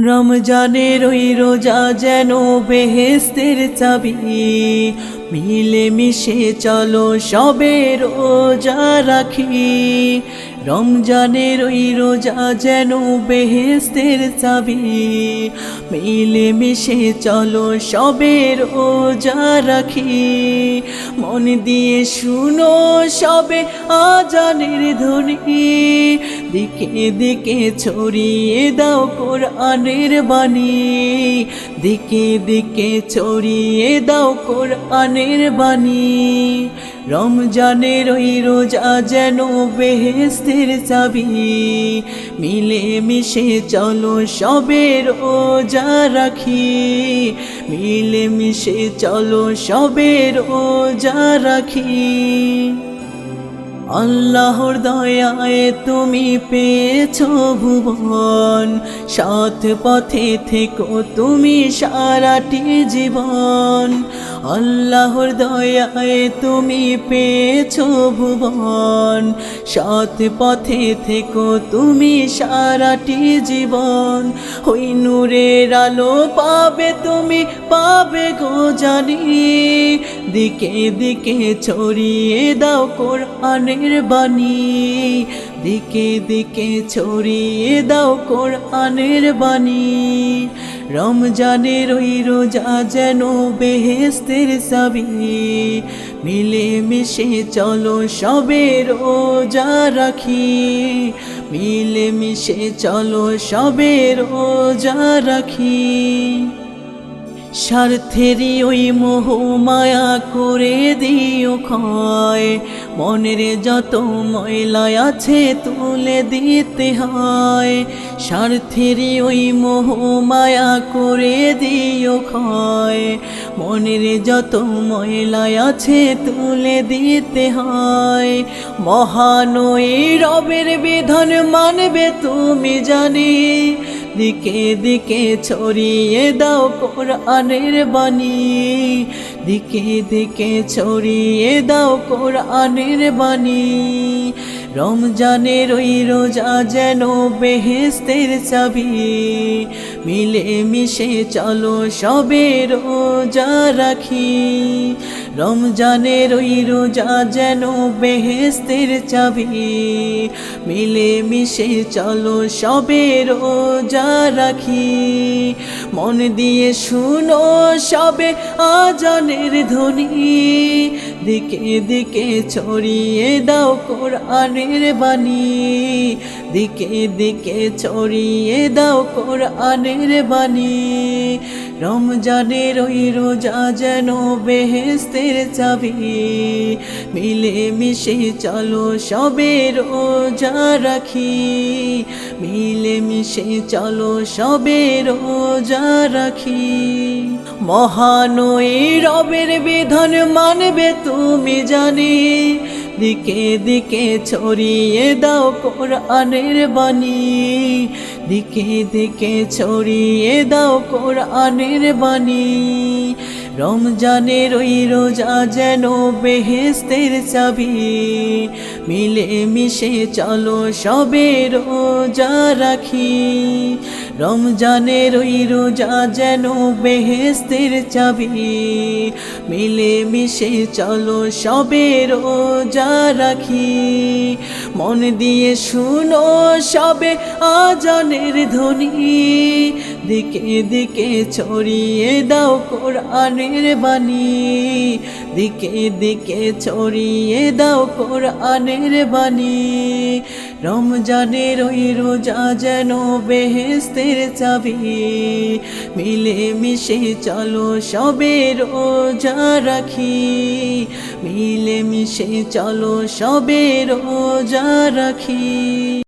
রমজানের ওই রোজা যেন বেহেশতের চাবি, মিলে মিশে চলো সবে রোজা রাখি। রমজানের ওই রোজা যেন বেহেশতের চাবি, মিলে মিশে চলো সবে রোজা রাখি। মন দিয়ে শুনো সবে আজানের ধ্বনি, দিকে দিকে ছড়িয়ে দাও কোরআনের বাণী, দিকে দিকে ছড়িয়ে দাও কোরআনের বাণী। রমজানের ওই রোজা যেন বেহেশতের চাবি, মিলে মিশে চলো সবে রোজা রাখি। মিলে মিশে চলো সবে রোজা রাখি। আল্লাহর দয়ায় তুমি পেয়েছো ভুবন, সৎ পথে থেকো তুমি সারাটি জীবন। আল্লাহর দয়ায় তুমি পেয়েছো ভুবন, সৎ পথে থেকো তুমি সারাটি জীবন। ওই নূরের আলো পাবে তুমি, পাবে গো জানি, দিকে দিকে ছড়িয়ে দাও কোরআনের বাণী, দিকে দিকে ছড়িয়ে দাও কোরআনের বাণী। রমজানের ওই রোজা যেন বেহেশতের চাবি, মিলে মিশে চলো সবে রোজা রাখি। মিলে মিশে চলো সবে রোজা রাখি। স্বার্থেরই ওই মোহ মায়া করে দিও ক্ষয়, মনের যত ময়লা আছে তুলে দিতে হয়। স্বার্থেরই ওই মোহ মায়া করে দিও ক্ষয়, মনের যত ময়লা আছে তুলে দিতে হয়। মহান ওই রবের বিধান মানবে তুমি জানি, দিকে দিকে ছড়িয়ে দাও কোরআনের বাণী, দিকে দিকে ছড়িয়ে দাও কোরআনের বাণী। রমজানের ওই রোজা যেন বেহেশতের চাবি, মিলে মিশে চলো সবে রোজা রাখি। রমজানের ওই রোজা যেন বেহেশতের চাবি, মিলে মিশে চলো সবে রোজা রাখি। মন দিয়ে শুনো সবে আজানের ধ্বনি, দিকে দিকে ছড়িয়ে দাও কোরআনের বাণী, দিকে দিকে ছড়িয়ে দাও কোরআনের বাণী। রমজানের ওই রোজা যেন বেহেশতের চাবি, মিলে মিশে চলো সবে রোজা রাখি। মিলে মিশে চলো সবে রোজা রাখি। মহান ওই রবের বিধান মানবে তুমি জানি, দিকে দিকে ছড়িয়ে দাও কোরআনের বাণী, দিকে দিকে ছড়িয়ে দাও কোরআনের বাণী। রমজানের ওই রোজা যেন বেহেশতের চাবি, মিলে মিশে চলো সবে রোজা রাখি। রমজানের ওই রোজা যেন বেহেশতের চাবি, মিলে মিশে চলো সবে রোজা রাখি। মন দিয়ে শুনো সবে আজানের ধ্বনি, দিকে দিকে ছড়িয়ে দাও কোরআনের বাণী, দিকে দিকে ছড়িয়ে দাও কোরআনের বাণী। রমজানের ওই রোজা যেন বেহেশতের চাবি, মিলে মিশে চলো সবে রোজা রাখি। মিলে মিশে চলো সবে রোজা রাখি।